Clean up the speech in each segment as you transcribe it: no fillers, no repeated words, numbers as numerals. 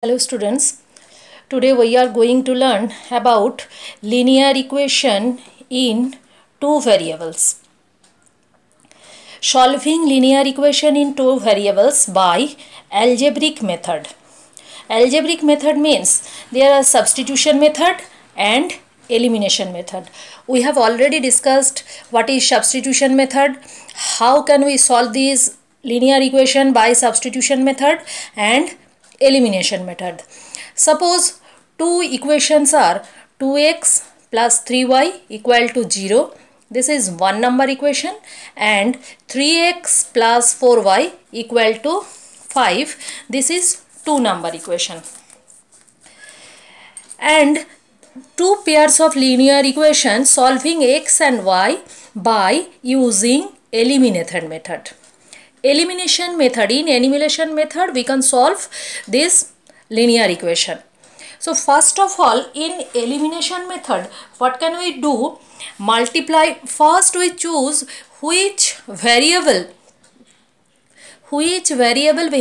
Hello students, today we are going to learn about linear equation in two variables. Solving linear equation in two variables by algebraic method. Algebraic method means there are substitution method and elimination method. We have already discussed what is substitution method, how can we solve this linear equation by substitution method and elimination method. Suppose two equations are 2x plus 3y equal to 0. This is one number equation, and 3x plus 4y equal to 5. This is two number equation. And two pairs of linear equations solving x and y by using elimination method. Elimination method, in elimination method we can solve this linear equation. So first of all, in elimination method what can we do? Multiply. First we choose which variable we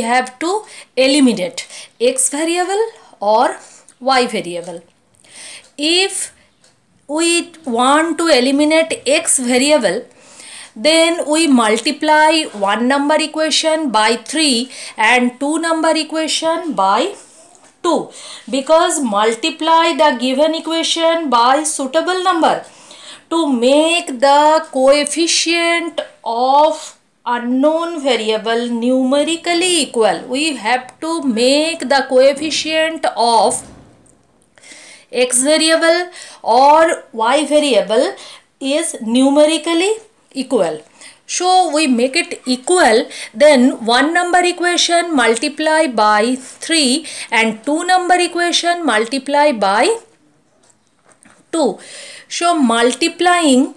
have to eliminate, x variable or y variable. If we want to eliminate x variable, then we multiply one number equation by 3 and two number equation by 2, because multiply the given equation by suitable number to make the coefficient of unknown variable numerically equal. We have to make the coefficient of x variable or y variable is numerically equal. So we make it equal, then one number equation multiply by 3 and two number equation multiply by 2. So multiplying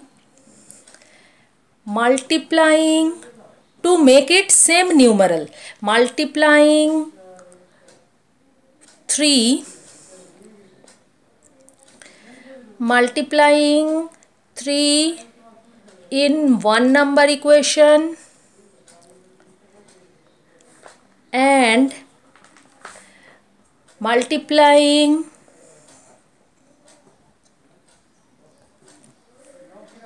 to make it same numeral, multiplying 3 in one number equation and multiplying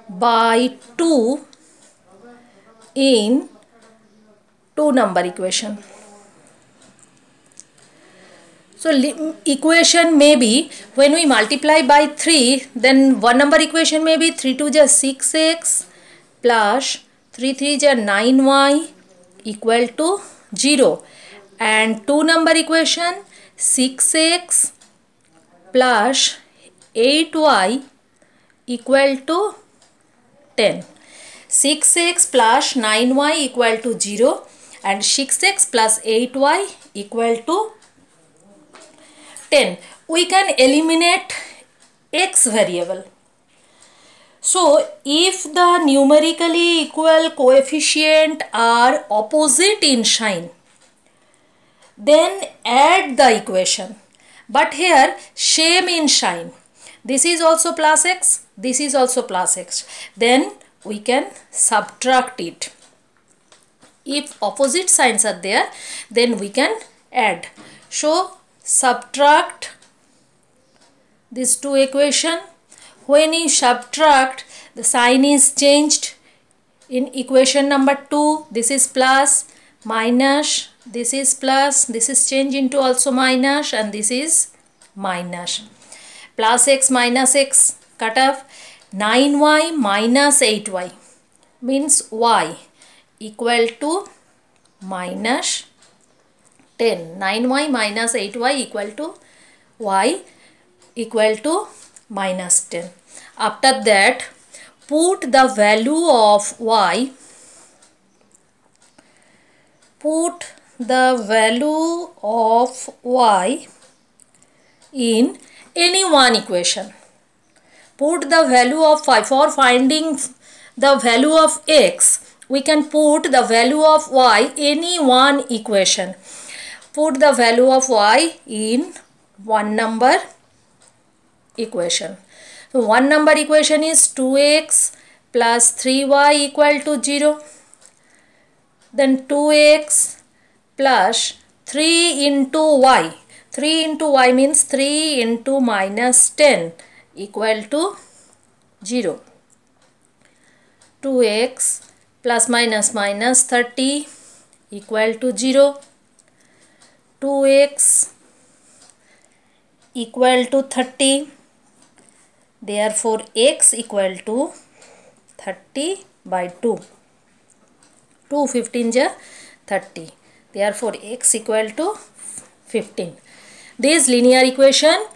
by 2 in two number equation. So equation may be, when we multiply by 3, then one number equation may be 3 2 is 6x plus 3 3 is 9y equal to 0, and two number equation 6x plus 8y equal to 10. 6x plus 9y equal to 0 and 6x plus 8y equal to 10. We can eliminate x variable. So if the numerically equal coefficient are opposite in sign, then add the equation. But here same in sign. This is also plus x, this is also plus x. Then we can subtract it. If opposite signs are there, then we can add. So subtract these two equations. When you subtract, the sign is changed. In equation number 2, this is plus, minus, this is plus, this is changed into also minus, and this is minus. Plus x minus x, cut off. 9y minus 8y means y equal to minus 10. 9y minus 8y equal to y equal to minus 10. After that, put the value of y, in any one equation. Put the value of y. For finding the value of x, we can put the value of y any one equation. Put the value of y in one number equation. So one number equation is 2x plus 3y equal to 0. Then 2x plus 3 into y. 3 into y means 3 into minus 10 equal to 0. 2x plus minus minus 30 equal to 0. 2x equal to 30. Therefore, x equal to 30 by 2. 2 15 ja 30. Therefore, x equal to 15. This linear equation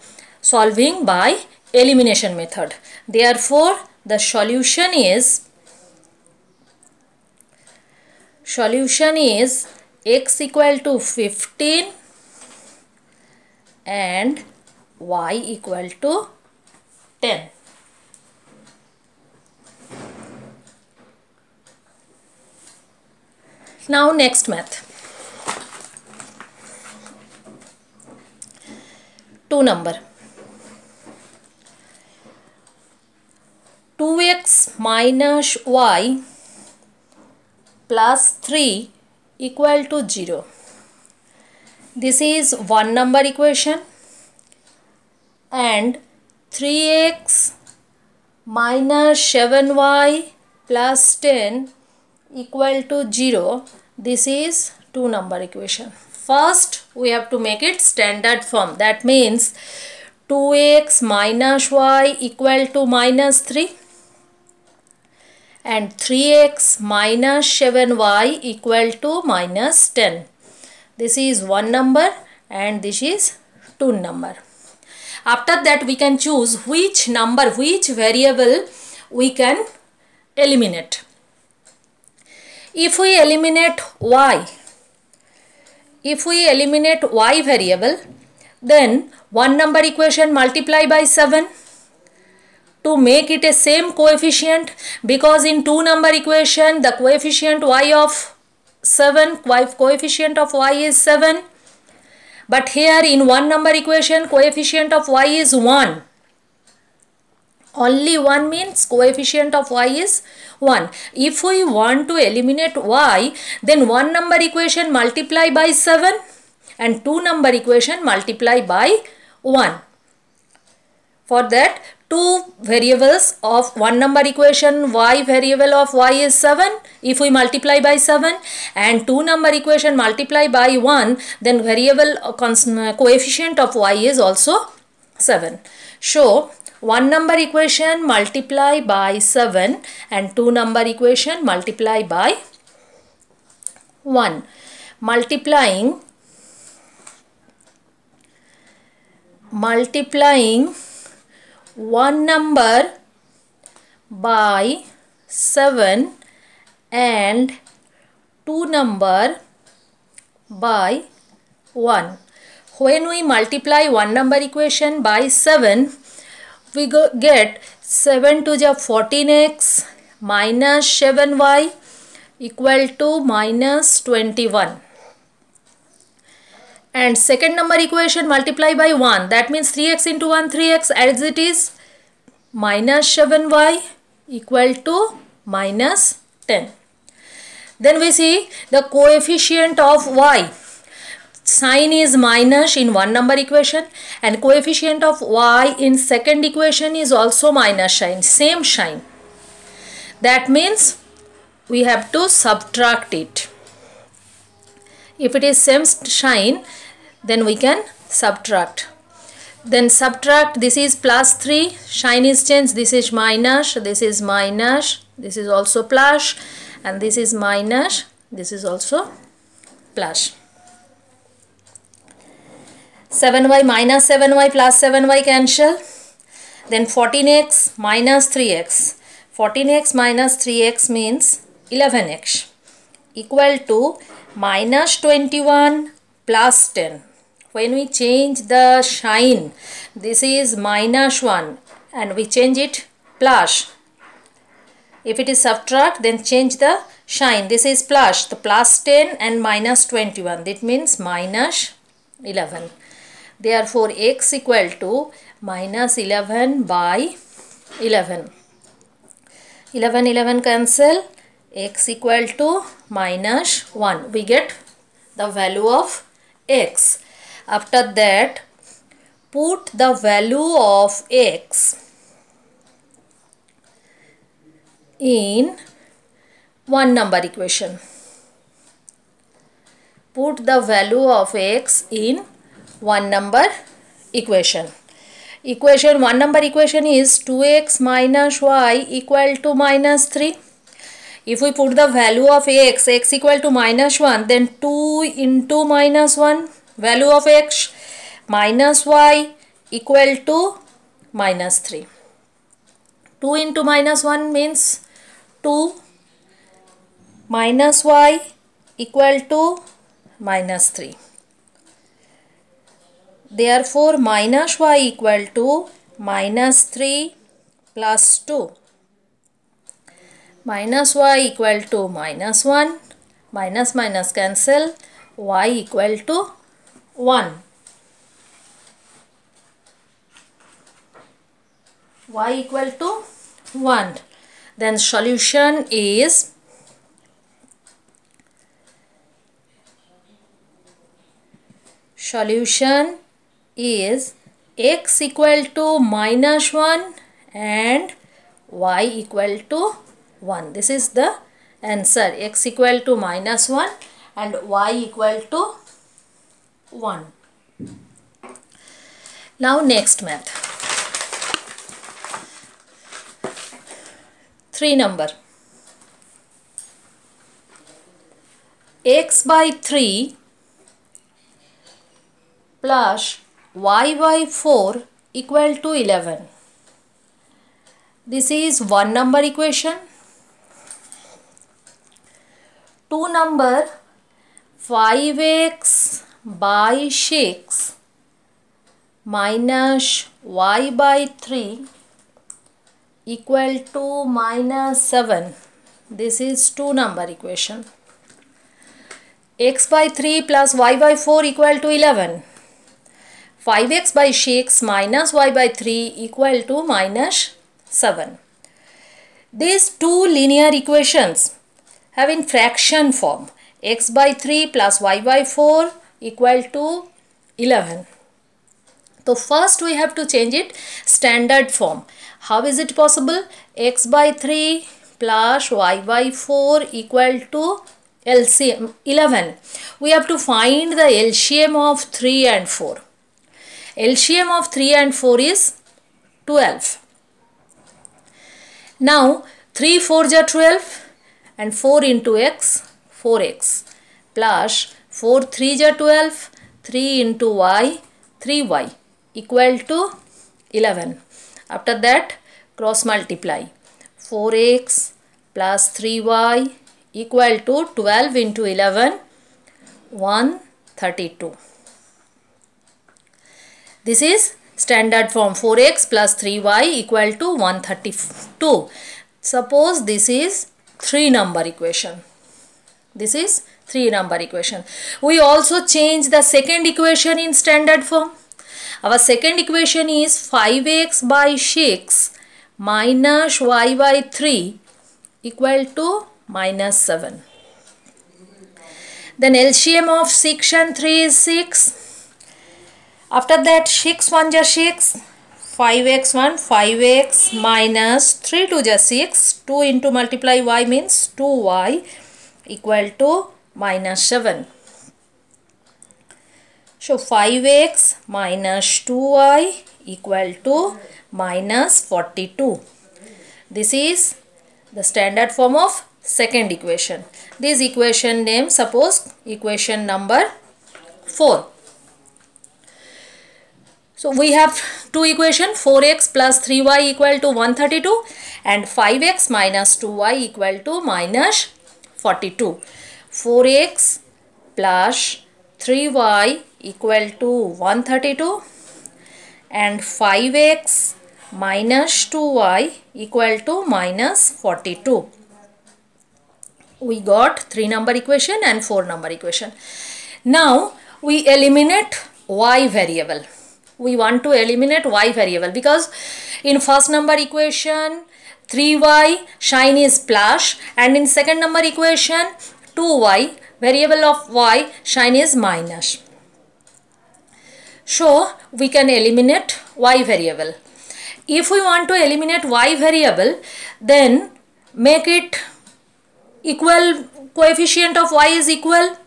solving by elimination method. Therefore, the solution is x equal to 15 and y equal to 10. Now next math. 2 number. 2x minus y plus 3 equal to 0. This is one number equation, and 3x minus 7y plus 10 equal to 0. This is two number equation. First, we have to make it standard form. That means 2x minus y equal to minus 3 and 3x minus 7y equal to minus 10. This is one number and this is two number. After that, we can choose which number, which variable we can eliminate. If we eliminate y variable, then one number equation multiply by 7 to make it a same coefficient, because in two number equation the coefficient of y is 7, but here in one number equation coefficient of y is 1. Only 1 means coefficient of y is 1. If we want to eliminate y, then one number equation multiply by 7 and two number equation multiply by 1. For that, two variables of one number equation, y variable of y is 7. If we multiply by 7 and two number equation multiply by 1, then variable coefficient of y is also 7. So, one number equation multiply by 7 and two number equation multiply by 1. Multiplying one number by 7 and two number by 1. When we multiply one number equation by 7, we get 7 to the 14x minus 7y equal to minus 21. And second number equation multiply by 1, that means 3x into 1 3x, as it is minus 7y equal to minus 10. Then we see the coefficient of y. Sign is minus in one number equation and coefficient of y in second equation is also minus sign, same sign. That means we have to subtract it. If it is same sign, then we can subtract. Then subtract, this is plus 3, sign is changed, this is minus, this is also plus, and this is minus, this is also plus. 7y minus 7y plus 7y cancel. Then 14x minus 3x. 14x minus 3x means 11x equal to minus 21 plus 10. When we change the sign, this is minus 1 and we change it plus. If it is subtract, then change the sign. This is plus, the plus 10 and minus 21. That means minus 11. Therefore, x equal to minus 11 by 11. 11 cancel, x equal to minus 1. We get the value of x. After that, put the value of x in one number equation. Put the value of x in one number equation. Equation 1 number equation is 2x minus y equal to minus 3. If we put the value of x equal to minus 1, then 2 into minus 1, value of x minus y equal to minus 3. 2 into minus 1 means 2 minus y equal to minus 3. Therefore, minus y equal to minus 3 plus 2. Minus y equal to minus 1. Minus minus cancel. Y equal to 1. Y equal to 1. Then solution is x equal to minus 1 and y equal to 1. This is the answer. X equal to minus 1 and y equal to 1. Now next math. 3 number. X by 3 plus y by 4 equal to 11. This is 1 number equation. 2 number, 5x by 6 minus y by 3 equal to minus 7. This is 2 number equation. X by 3 plus y by 4 equal to 11. 5x by 6 minus y by 3 equal to minus 7. These two linear equations have in fraction form. X by 3 plus y by 4 equal to 11. So first we have to change it standard form. How is it possible? X by 3 plus y by 4 equal to LCM 11. We have to find the LCM of 3 and 4. LCM of 3 and 4 is 12. Now 3 4s are 12 and 4 into x, 4x plus 4 3s are 12, 3 into y, 3y equal to 11. After that, cross multiply. 4x plus 3y equal to 12 into 11, 132. This is standard form. 4x plus 3y equal to 132. Suppose this is 3 number equation. This is 3 number equation. We also change the second equation in standard form. Our second equation is 5x by 6 minus y by 3 equal to minus 7. Then LCM of 6 and 3 is 6. After that, 6 1 is 6, 5x 1, 5x minus 3 2 is 6, 2 into multiply y means 2y equal to minus 7. So 5x minus 2y equal to minus 42. This is the standard form of second equation. This equation name, suppose equation number 4. So we have two equations, 4x plus 3y equal to 132 and 5x minus 2y equal to minus 42. 4x plus 3y equal to 132 and 5x minus 2y equal to minus 42. We got 3 number equation and 4 number equation. Now we eliminate y variable. We want to eliminate y variable because in first number equation 3y sign is plus and in second number equation 2y variable of y sign is minus. So we can eliminate y variable. If we want to eliminate y variable, then make it equal, coefficient of y is equal.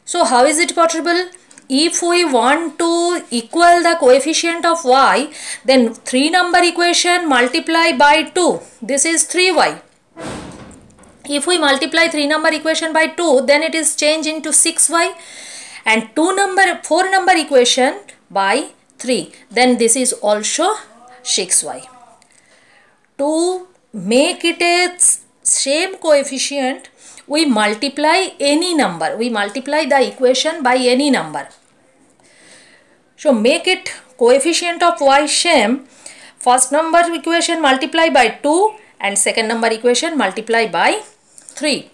So how is it possible? If we want to equal the coefficient of y, then 3 number equation multiply by 2. This is 3y. If we multiply 3 number equation by 2, then it is changed into 6y, and 4 number equation by 3, then this is also 6y. To make it a same coefficient, we multiply any number. We multiply the equation by any number. So make it coefficient of y same. First number equation multiply by 2 and second number equation multiply by 3.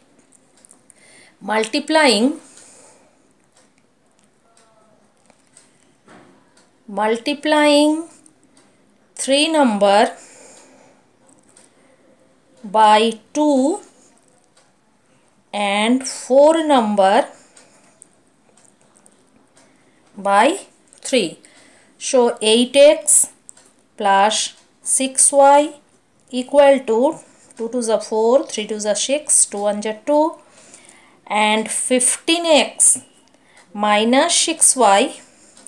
Multiplying 3 number by 2 and 4 number by 3. So 8x plus 6y equal to 2 to the 4, 3 to the 6, 2 1 the 2, and 15x minus 6y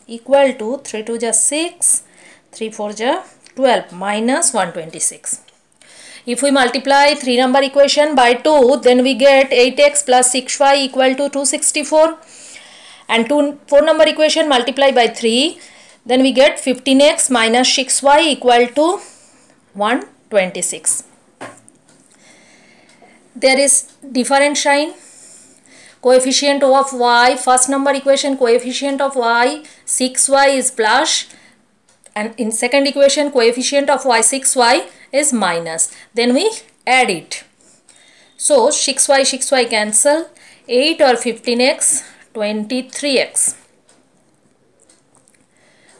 equal to 3 to the 6, 3 4 the 12 minus 126. If we multiply 3 number equation by 2, then we get 8x plus 6y equal to 264, and 4 number equation multiply by 3, then we get 15x minus 6y equal to 126. There is different sign. Coefficient of y, first number equation coefficient of y 6y is plus, and in second equation coefficient of y 6y is minus. Then we add it. So 6y cancel, 8 or 15x, 23x.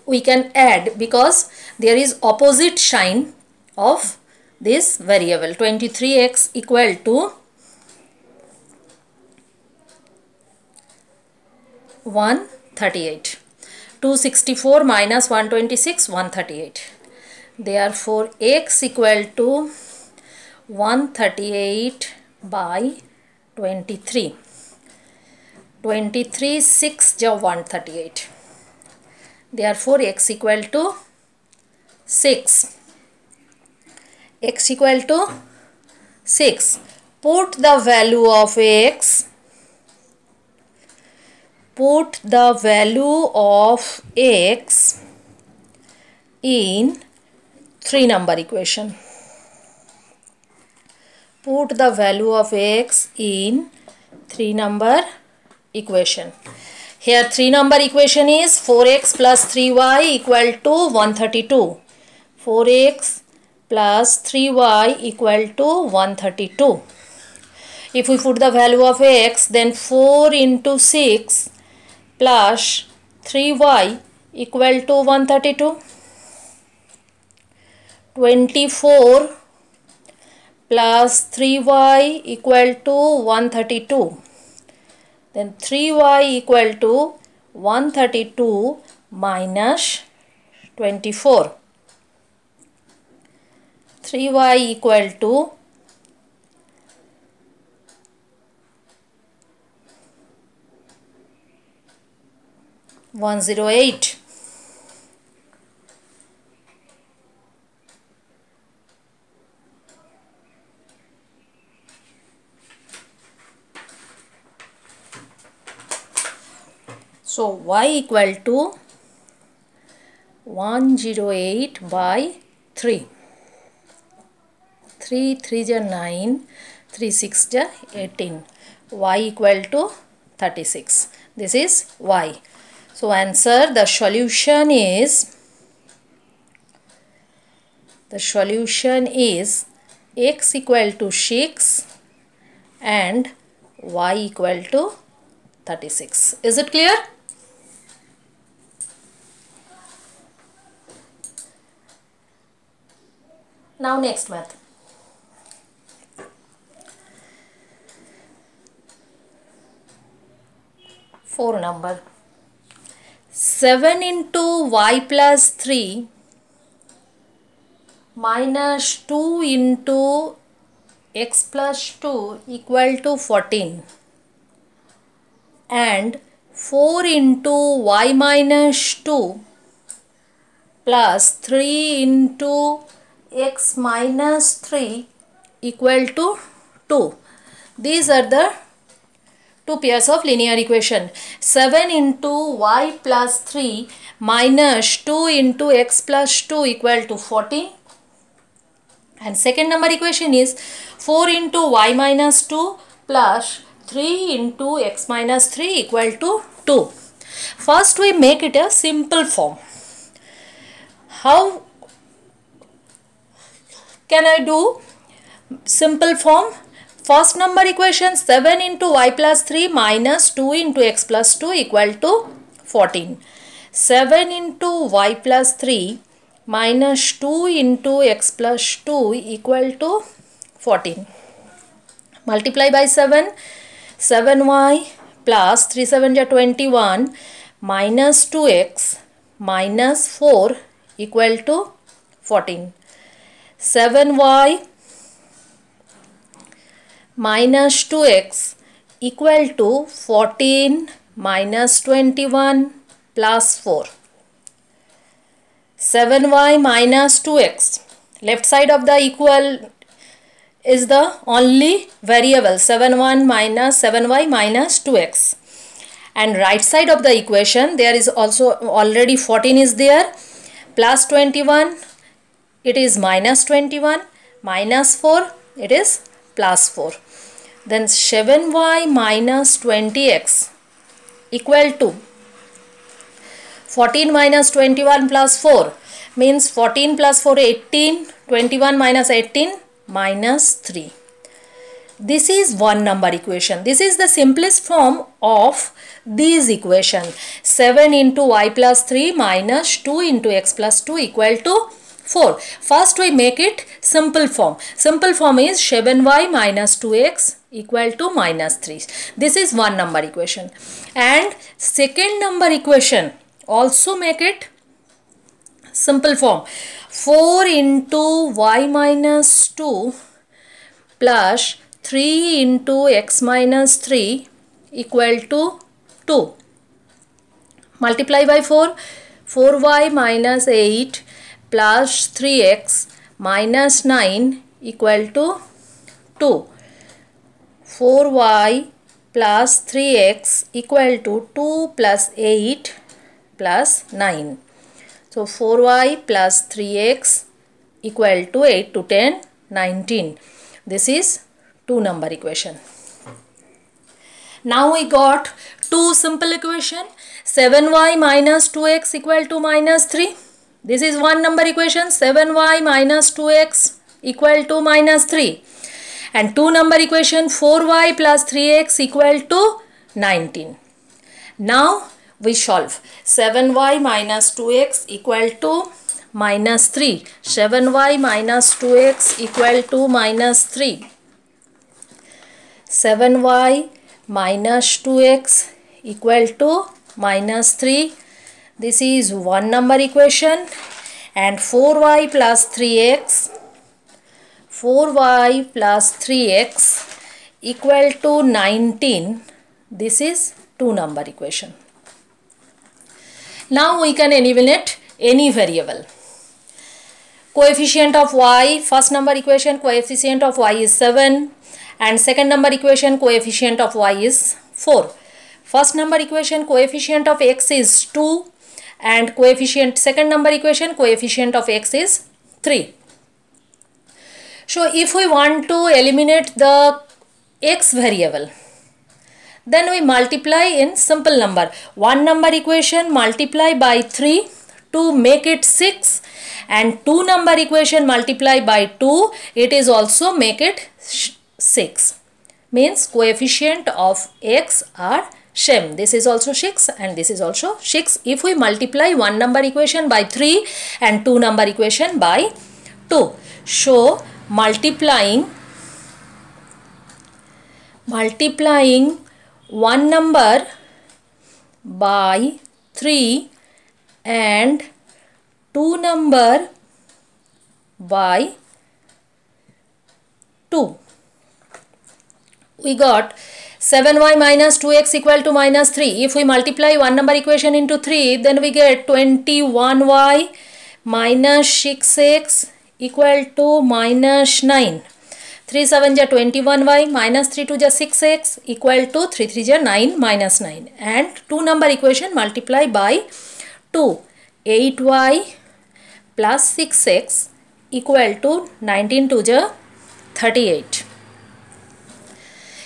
We can add because there is opposite sign of this variable. 23x equal to 138. 264 minus 126, 138. Therefore x equal to 138 by 23. 23 6 ja 138. Therefore x equal to 6. X equal to 6. Put the value of x. Put the value of x in 3 number equation. Put the value of x in 3 number equation. Here 3 number equation is 4x plus 3y equal to 132. 4x plus 3y equal to 132. If we put the value of x, then 4 into 6 plus 3y equal to 132. 24 plus 3y equal to 132. Then 3y equal to 132 minus 24. 3y equal to 108. So y equal to 108 by 3. 3 3 ja 9, 3 6 ja 18. Y equal to 36. This is y. So answer, the solution is x equal to 6 and y equal to 36. Is it clear? Now next math. Four number. 7 into y plus 3 minus 2 into x plus 2 equal to 14, and 4 into y minus 2 plus 3 into x minus 3 equal to 2. These are the two pairs of linear equation. 7 into y plus 3 minus 2 into x plus 2 equal to 14. And second number equation is 4 into y minus 2 plus 3 into x minus 3 equal to 2. First we make it a simple form. How can I do simple form? First number equation 7 into y plus 3 minus 2 into x plus 2 equal to 14. 7 into y plus 3 minus 2 into x plus 2 equal to 14. Multiply by 7. 7y plus 3 7 are 21 minus 2x minus 4 equal to 14. 7y minus 2x equal to 14 minus 21 plus 4. 7y minus 2x. Left side of the equal is the only variable, 7y minus 2x. And right side of the equation there is also already 14 is there, plus 21 it is minus 21, minus 4 it is plus 4. Then 7y minus 20x equal to 14 minus 21 plus 4 means 14 plus 4 18, 21 minus 18 minus 3. This is one number equation. This is the simplest form of these equation. 7 into y plus 3 minus 2 into x plus 2 equal to 4. First we make it simple form. Simple form is 7y minus 2x equal to minus 3. This is one number equation. And second number equation also make it simple form. 4 into y minus 2 plus 3 into x minus 3 equal to 2. Multiply by 4. 4y minus 8 plus 3x minus 9 equal to 2. 4y plus 3x equal to 2 plus 8 plus 9. So 4y plus 3x equal to 8 to 10, 19. This is two number equation. Now we got two simple equation. 7y minus 2x equal to minus 3. This is one number equation. 7y minus 2x equal to minus 3. And two number equation 4y plus 3x equal to 19. Now we solve. 7y minus 2x equal to minus 3. 7y minus 2x equal to minus 3. 7y minus 2x equal to minus 3. This is one number equation. And 4y plus 3x. 4y plus 3x equal to 19. This is two number equation. Now we can eliminate any variable. Coefficient of y, first number equation coefficient of y is 7, and second number equation coefficient of y is 4. First number equation coefficient of x is 2, and coefficient second number equation coefficient of x is 3. So if we want to eliminate the x variable, then we multiply in simple number. One number equation multiply by 3 to make it 6, and two number equation multiply by 2, it is also make it 6. Means coefficient of x are same. This is also 6 and this is also 6 if we multiply one number equation by 3 and two number equation by 2. So multiplying one number by 3 and 2 number by 2. We got 7y minus 2x equal to minus 3. If we multiply one number equation into 3, then we get 21y minus 6x equal to minus 9. 3 7 ja 21y minus 3 2 ja 6x equal to 3 3 ja 9 minus 9. And 2 number equation multiply by 2. 8y plus 6x equal to 19 2 ja 38.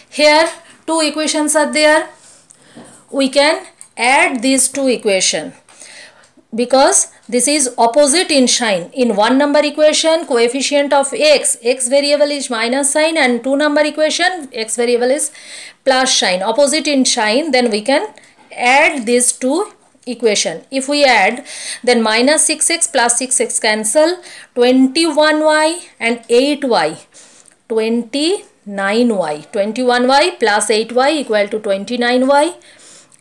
Here two equations are there. We can add these two equations because this is opposite in sign. In one number equation, coefficient of x variable is minus sign, and two number equation, x variable is plus sign. Opposite in sign, then we can add these two equation. If we add, then minus 6x plus 6x cancel, 21y and 8y, 29y. 21y plus 8y equal to 29y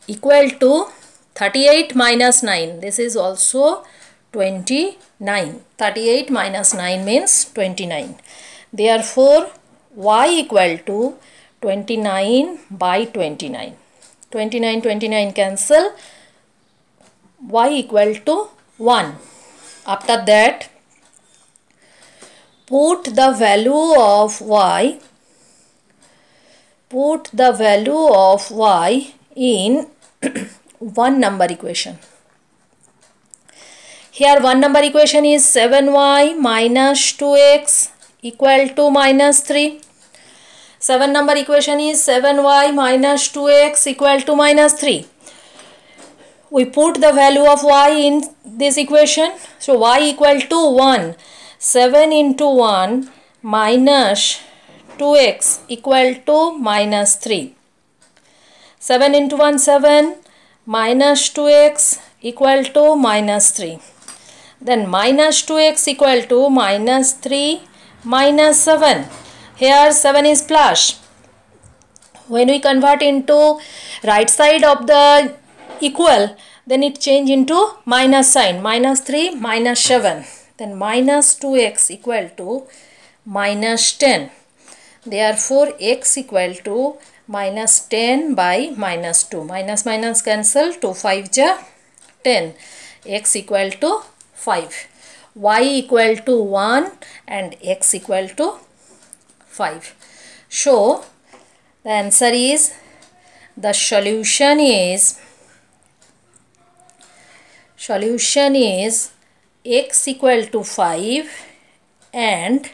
equal to 38 minus 9. This is also 29. 38 minus 9 means 29. Therefore, y equal to 29 by 29. 29 cancel. Y equal to 1. After that, put the value of y in one number equation. Here one number equation is 7y minus 2x equal to minus 3. 7 number equation is 7y minus 2x equal to minus 3. We put the value of y in this equation. So y equal to 1. 7 into 1 minus 2x equal to minus 3. 7 into 1 7 minus 2x equal to minus 3. Then minus 2x equal to minus 3 minus 7. Here 7 is plus. When we convert into right side of the equal, then it change into minus sign. Minus 3 minus 7. Then minus 2x equal to minus 10. Therefore, x equal to minus 10 by minus 2. Minus minus cancel. 2 5 ja 10. X equal to 5. Y equal to 1 and x equal to 5. So, the answer is, the solution is x equal to 5 and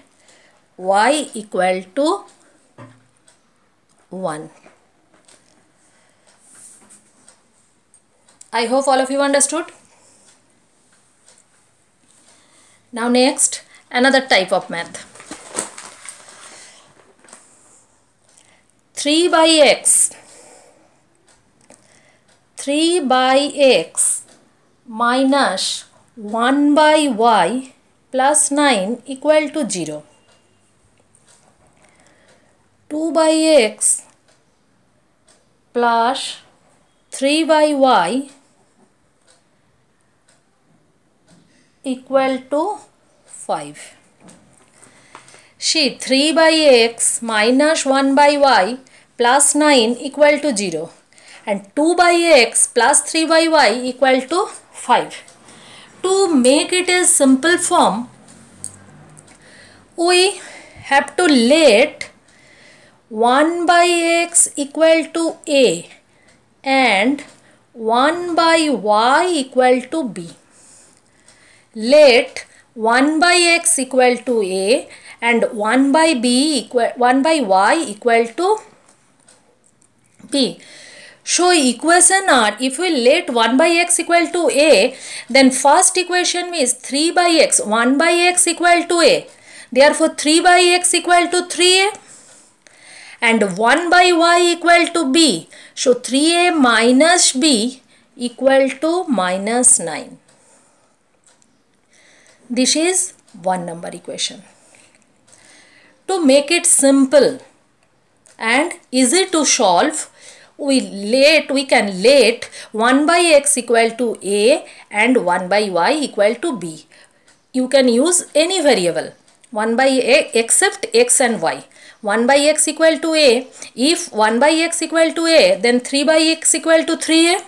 y equal to 1. I hope all of you understood. Now next, another type of math. 3 by x minus 1 by y plus 9 equal to 0. 2 by x plus 3 by y equal to 5. See, 3 by x minus 1 by y plus 9 equal to 0 and 2 by x plus 3 by y equal to 5. To make it a simple form, we have to let 1 by x equal to a and 1 by y equal to b. Let 1 by x equal to a and 1 by y equal to b. So equation are, if we let 1 by x equal to a, then first equation is 3 by x, 1 by x equal to a. Therefore 3 by x equal to 3a and 1 by y equal to b. So 3a minus b equal to minus 9. This is one number equation. To make it simple and easy to solve, we can let 1 by x equal to a and 1 by y equal to b. You can use any variable 1 by a except x and y. 1 by x equal to a. If 1 by x equal to a, then 3 by x equal to 3a,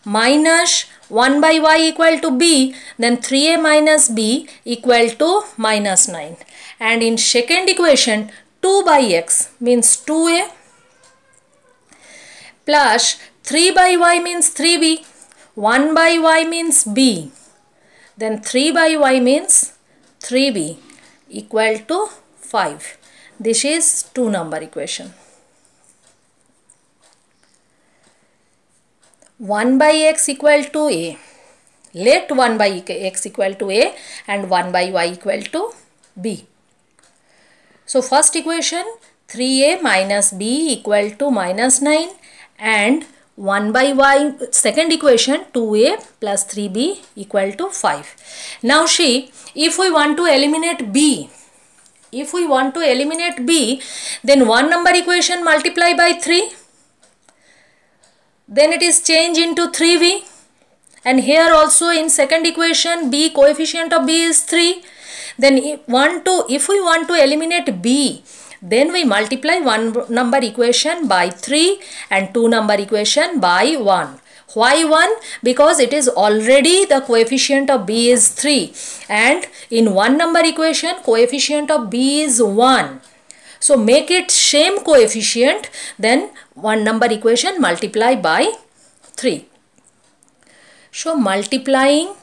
minus 1 by y equal to b, then 3a minus b equal to minus 9. And in second equation, 2 by x means 2a plus 3 by y means 3b, 1 by y means b, then 3 by y means 3b equal to 5. This is 2 number equation. 1 by x equal to a. Let 1 by x equal to a and 1 by y equal to b. So first equation 3a minus b equal to minus 9 and 1 by y, second equation 2a plus 3b equal to 5. Now see, if we want to eliminate b, then 1 number equation multiply by 3, then it is changed into 3b, and here also in second equation b, coefficient of b is 3. Then if we want to eliminate b, then we multiply 1 number equation by 3 and 2 number equation by 1. Why 1? Because it is already the coefficient of b is 3 and in 1 number equation coefficient of b is 1. So make it same coefficient, then 1 number equation multiply by 3. So multiplying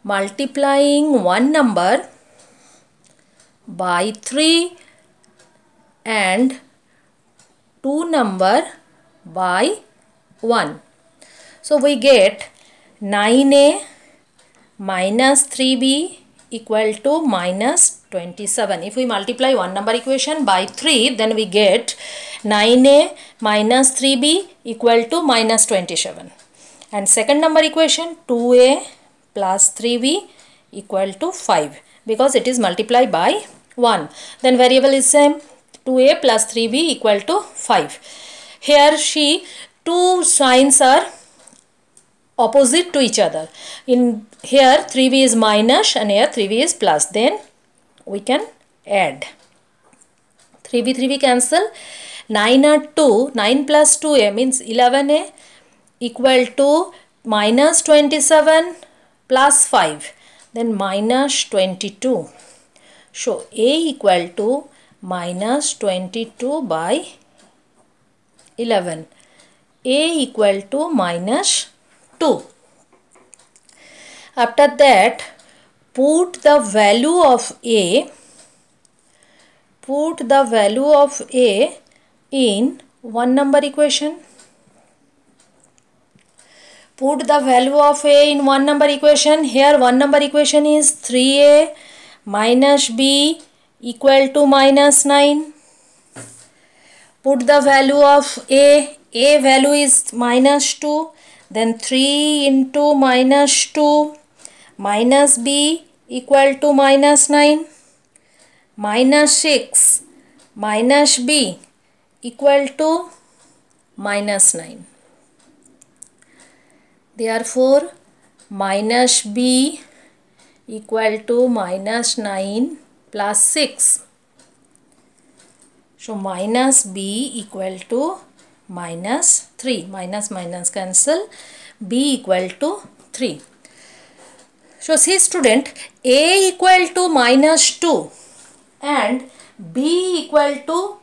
1 number by 3 and 2 number by 1. So we get 9a minus 3b equal to minus 27. If we multiply 1 number equation by 3, then we get 9a minus 3b equal to minus 27. And second number equation 2a plus 3b equal to 5 because it is multiplied by 1. Then variable is same, 2a plus 3b equal to 5. Here two signs are opposite to each other. In here 3b is minus and here 3b is plus. Then we can add. 3b cancel. 9 are 2. 9 plus 2a means 11a equal to minus 27 plus 5. Then minus 22. So a equal to minus 22 by 11. A equal to minus 2. After that, put the value of a in 1 number equation. Put the value of a in 1 number equation. Here 1 number equation is 3a minus b equal to minus 9. Put the value of a value is minus 2. Then 3 into minus 2 minus b equal to minus 9. Minus 6 minus b equal to minus 9. Therefore, minus b equal to minus 9 plus 6. So, minus b equal to minus 3. Minus minus cancel. B equal to 3. So, see student, a equal to minus 2 and b equal to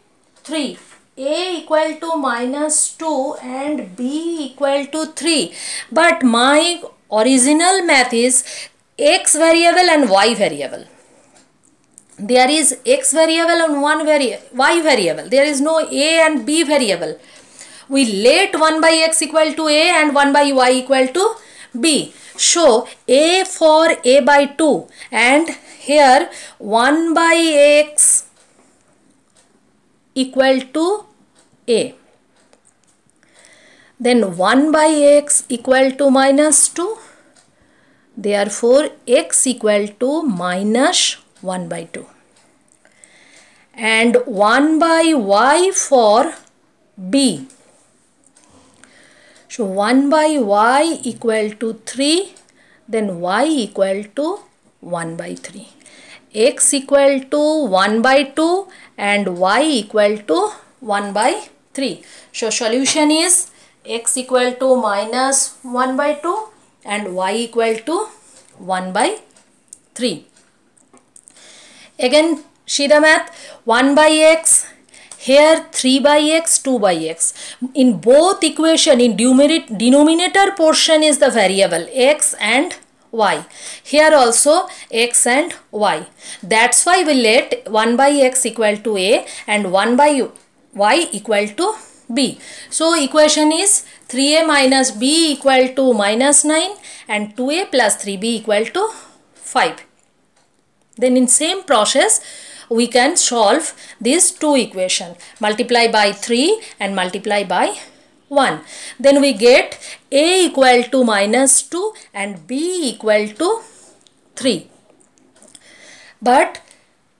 3. A equal to minus 2 and b equal to 3. But my original math is x variable and y variable. There is x variable and y variable. There is no a and b variable. We let 1 by x equal to a and 1 by y equal to b. So a for a by 2 and here 1 by x equal to a. Then 1 by x equal to minus 2. Therefore, x equal to minus 1 by 2. And 1 by y for B. So 1 by y equal to 3, then y equal to 1 by 3. X equal to 1 by 2 and y equal to 1 by 3. So solution is x equal to minus 1 by 2 and y equal to 1 by 3. Again see the math. 1 by x, here 3 by x, 2 by x. In both equation, in denominator portion is the variable x and y. Here also x and y. That's why we let 1 by x equal to a and 1 by y equal to b. So equation is 3a minus b equal to minus 9 and 2a plus 3b equal to 5. Then in same process we can solve these two equations. Multiply by 3 and multiply by 1. Then we get a equal to minus 2 and b equal to 3. But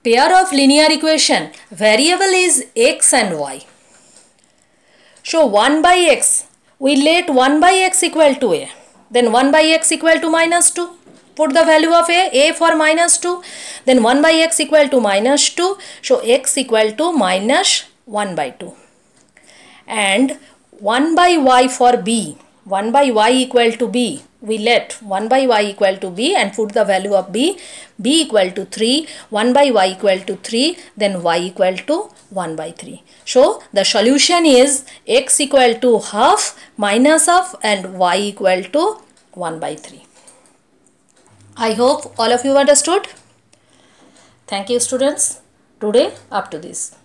pair of linear equation, variable is x and y. So 1 by x, we let 1 by x equal to a. Then 1 by x equal to minus 2. Put the value of a for minus 2. Then 1 by x equal to minus 2. So x equal to minus 1 by 2. And 1 by y for b. 1 by y equal to b. We let 1 by y equal to b and put the value of b. b equal to 3. 1 by y equal to 3. Then y equal to 1 by 3. So the solution is x equal to half minus half and y equal to 1 by 3. I hope all of you understood. Thank you students. Today up to this.